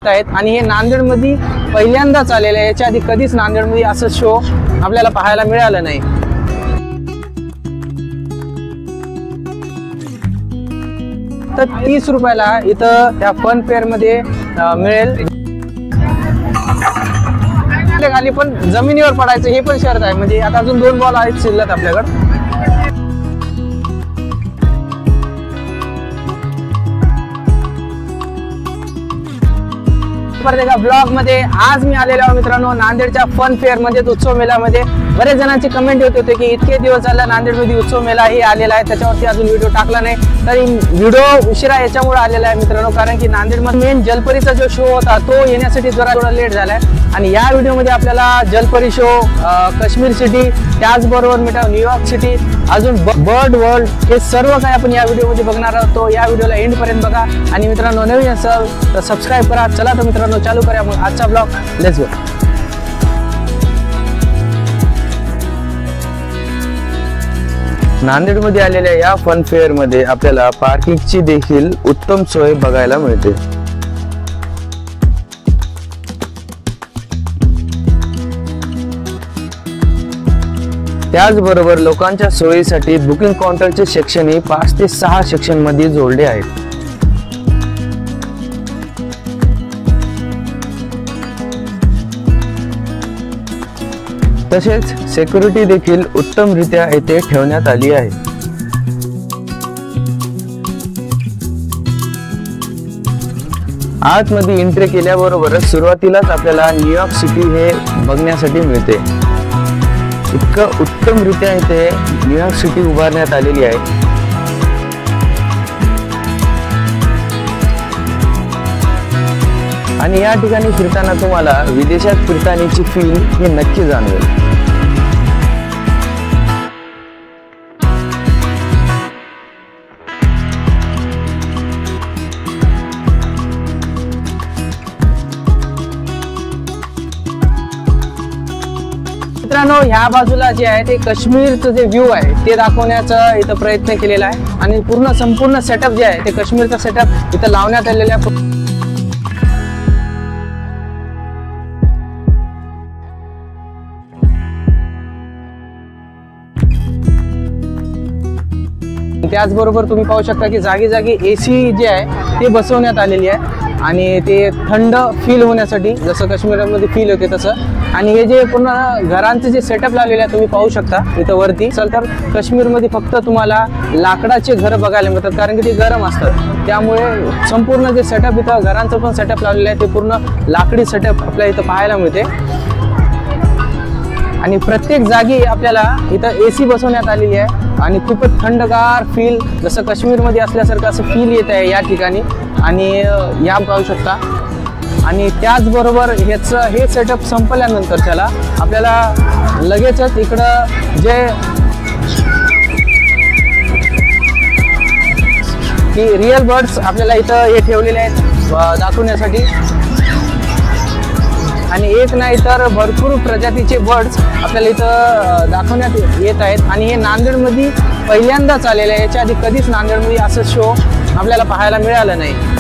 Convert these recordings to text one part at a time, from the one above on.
बघतायत आणि हे नांदेडमध्ये पहिल्यांदाच आलेलं आहे। याच्या आधी कधीच नांदेडमध्ये असं शो आपल्याला पाहायला मिळालं नाही। तर 30 रुपयाला इथं त्या फन फेअर मध्ये मिळेल। खाली पण जमिनीवर पडायचं हे पण शर्त आहे, म्हणजे आता अजून 2 बॉल आहेत शिल्लक आपल्याकडे। ब्लॉग मध्ये आज मी आलेलो आहे मित्रांनो नांदेडच्या फन फेअर म्हणजे उत्सव मेळ्यामध्ये। बरेच जणांची कमेंट येत होते की इतके दिवस झाला नांदेडमध्ये उत्सव मेळा हे आलेला आहे, त्याच्यावरती अजून व्हिडिओ टाकला नाही। तर व्हिडिओ उशिरा याच्यामुळे आलेला आहे मित्रांनो, कारण की नांदेडमध्ये मेन जलपरीचा जो शो होता तो येण्यासाठी जरा थोडा लेट झालाय। आणि या व्हिडिओमध्ये आपल्याला जलपरी शो, काश्मीर सिटी, त्याचबरोबर मित्रांनो न्यूयॉर्क सिटी, अजून बर्ड वर्ल्ड हे सर्व काही आपण या व्हिडिओमध्ये बघणार आहोत। तो या व्हिडिओला एंड पर्यंत बघा आणि मित्रांनो नवीन असेल तर सबस्क्राईब करा। चला तर मित्रांनो चालू करूया मग आजचा ब्लॉग, लेट्स गो। नांदेडमध्ये आलेल्या या फन फेअर मध्ये आपल्याला पार्किंगची देखील उत्तम सोय बघायला मिळते। त्याचबरोबर लोकांच्या सोयीसाठी बुकिंग काउंटरचे सेक्शनही 5 ते 6 सेक्शन मध्ये जोडले आहेत। तसेच सिक्युरिटी देखील उत्तमरित्या येथे ठेवण्यात आली आहे। आतमध्ये एंट्री केल्याबरोबरच सुरुवातीलाच आपल्याला न्यूयॉर्क सिटी हे बघण्यासाठी मिळते। इतकं उत्तमरित्या इथे न्यूयॉर्क सिटी उभारण्यात आलेली आहे। आणि या ठिकाणी फिरताना तुम्हाला विदेशात फिरतानाची फील हे नक्की जाणवेल। मित्रांनो ह्या बाजूला जे आहे ते काश्मीरचं जे व्ह्यू आहे ते दाखवण्याचा इथं प्रयत्न केलेला आहे आणि संपूर्ण सेटअप जे आहे ते काश्मीरचा सेटअप इथं लावण्यात आलेला आहे। त्याचबरोबर तुम्ही पाहू शकता की जागी जागी एसी जे आहे ते बसवण्यात आलेली आहे आणि ते थंड फील होण्यासाठी, जसं काश्मीरमध्ये फील होते तसं। आणि हे जे पूर्ण घरांचे जे सेटअप लावलेले आहे तुम्ही पाहू शकता इथं वरती। चल तर काश्मीरमध्ये फक्त तुम्हाला लाकडाचे घर बघायला मिळतात, कारण की ते गरम असतात, त्यामुळे संपूर्ण जे सेटअप इथं घरांचं पण सेटअप लावलेलं आहे ते पूर्ण लाकडी सेटअप आपल्याला इथं पाहायला मिळते। आणि प्रत्येक जागी आपल्याला इथं एसी बसवण्यात आलेली आहे आणि खूपच थंडगार फील, जसं काश्मीरमध्ये असल्यासारखं असं फील येत आहे या ठिकाणी। आणि या पाहू शकता। आणि त्याचबरोबर हे सेटअप संपल्यानंतर त्याला आपल्याला लगेचच इकडं जे रिअल बर्ड्स आपल्याला इथं हे ठेवलेले आहेत दाखवण्यासाठी। आणि एक नाही तर भरपूर प्रजातीचे बर्ड्स आपल्याला इथं दाखवण्यात येत आहेत आणि हे नांदेडमध्ये पहिल्यांदाच आलेलं आहे। याच्या आधी कधीच नांदेडमध्ये असं शो आपल्याला पाहायला मिळालं नाही।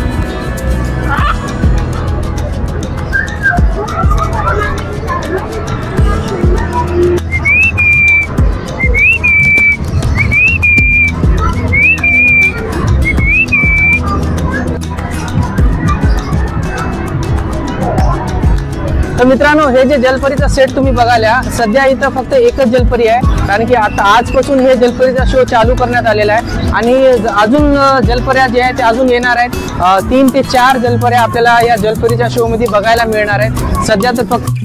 तर मित्रांनो हे जे जलपरीचा सेट तुम्ही बघायला, सध्या इथं फक्त एकच जलपरी आहे, कारण की आता आजपासून हे जलपरीचा शो चालू करण्यात आलेला आहे। आणि अजून जलपर्या जे आहेत ते अजून येणार आहेत। 3 ते 4 जलपर्या आपल्याला या जलपरीच्या शो मध्ये बघायला मिळणार आहेत। सध्या तर फक्त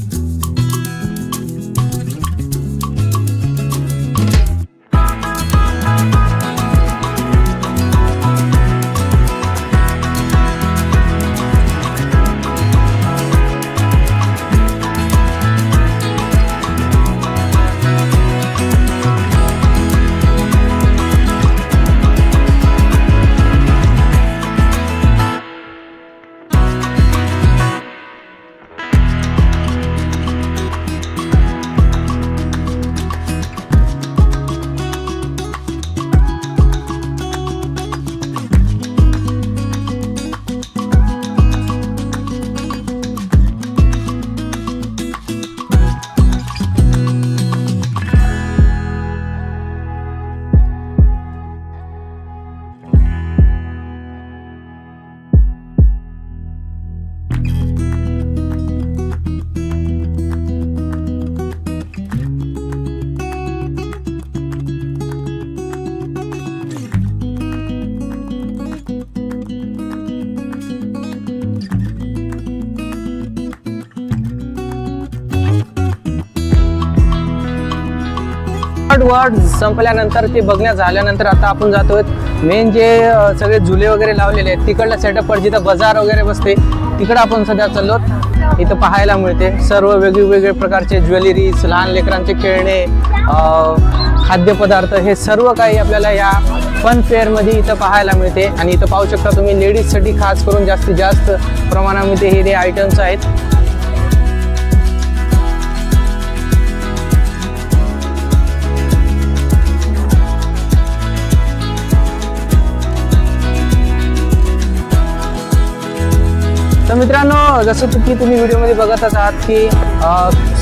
कॉन्सर्ट वर्ड संपल्यानंतर ते बघण्यात झाल्यानंतर आता आपण जातोय मेन जे सगळे झुले वगैरे लावलेले आहेत तिकडला सेटअपवर जिथं बाजार वगैरे बसते तिकडं आपण सध्या चाललो. इथं पाहायला मिळते सर्व वेगवेगळे प्रकारचे ज्वेलरीज, लहान लेकरांचे खेळणे, खाद्यपदार्थ, हे सर्व काही आपल्याला या फन फेअरमध्ये इथं पाहायला मिळते. आणि इथं पाहू शकता तुम्ही लेडीजसाठी खास करून जास्तीत जास्त प्रमाणामध्ये हे आयटम्स आहेत. तर मित्रांनो, जसं की तुम्ही व्हिडिओमध्ये बघतच आहात की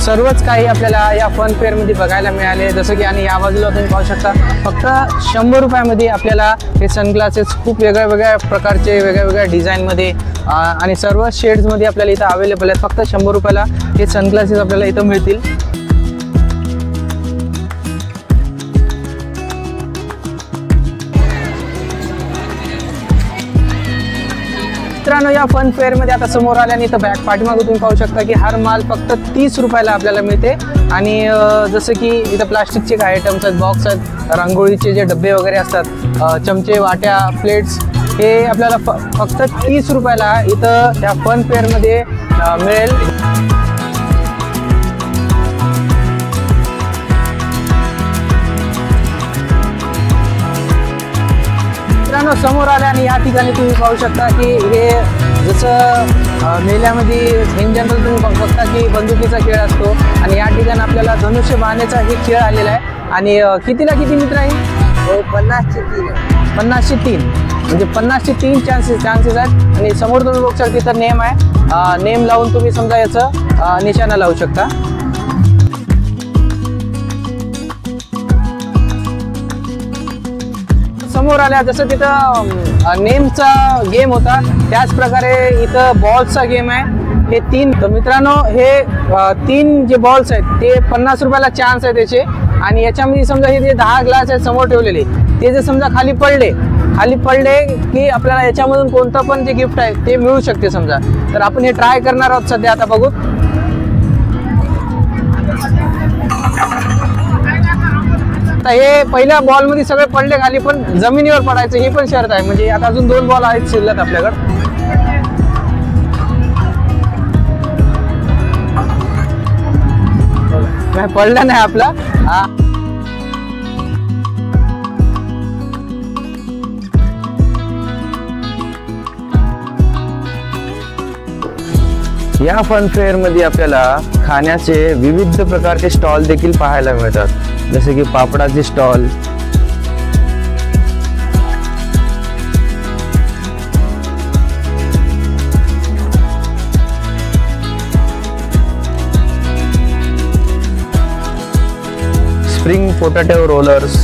सर्वच काही आपल्याला या फन फेअरमध्ये बघायला मिळाले. जसं की आणि या बाजूला तुम्ही पाहू शकता फक्त 100 रुपयामध्ये आपल्याला हे सनग्लासेस खूप वेगळ्या प्रकारचे वेगळ्या डिझाईनमध्ये आणि सर्व शेड्समध्ये आपल्याला इथं अवेलेबल आहेत. फक्त 100 रुपयाला हे सनग्लासेस आपल्याला इथं मिळतील. मित्रांनो, या फन फेअरमध्ये आता समोर आल्याने इथं बॅक पाठीमागं तुम्ही पाहू शकता की हर माल फक्त 30 रुपयाला आपल्याला मिळते. आणि जसं की इथं प्लास्टिकचे काही आयटम्स आहेत, बॉक्स आहेत, रांगोळीचे जे डबे वगैरे असतात, चमचे, वाट्या, प्लेट्स, हे आपल्याला फक्त 30 रुपयाला इथं या फन फेअरमध्ये मिळेल. मित्रांनो, समोर आल्या आणि या ठिकाणी तुम्ही पाहू शकता की हे जसं मेल्यामध्ये इन जनरल तुम्ही बघता की बंदुकीचा खेळ असतो आणि या ठिकाणी आपल्याला धनुष्य बाणेचा हे खेळ आलेला आहे. आणि कितीला किती मित्र आहे? 50चे 3 म्हणजे 50चे 3 चान्सेस आहेत. आणि समोर तुम्ही बघू शकता तिथं नेम आहे, नेम लावून तुम्ही समजा याचं निशाणा लावू शकता. समोर आल्या जसं तिथं नेमचा गेम होता त्याच प्रकारे इथं बॉल्सचा गेम आहे. हे 3. तर मित्रांनो, हे 3 जे बॉल्स आहेत ते 50 रुपयाला चान्स आहे त्याचे. आणि याच्यामध्ये समजा हे जे 10 ग्लास आहेत समोर ठेवलेले, ते जे समजा खाली पडले की आपल्याला याच्यामधून कोणतं पण जे गिफ्ट आहे ते मिळू शकते समजा. तर आपण हे ट्राय करणार आहोत सध्या. आता बघू. आता हे पहिल्या बॉलमध्ये सगळे पडले खाली, पण जमिनीवर पडायचं हे पण शर्त आहे. म्हणजे आता अजून 2 बॉल आहेत शिल्लक आपल्याकडे. पडला नाही आपला. या फन फेअर मध्ये आपल्याला खाण्याचे विविध प्रकारचे स्टॉल देखील पाहायला मिळतात. जसे की पापडाचे स्टॉल, स्प्रिंग पोटॅटो रोलर्स,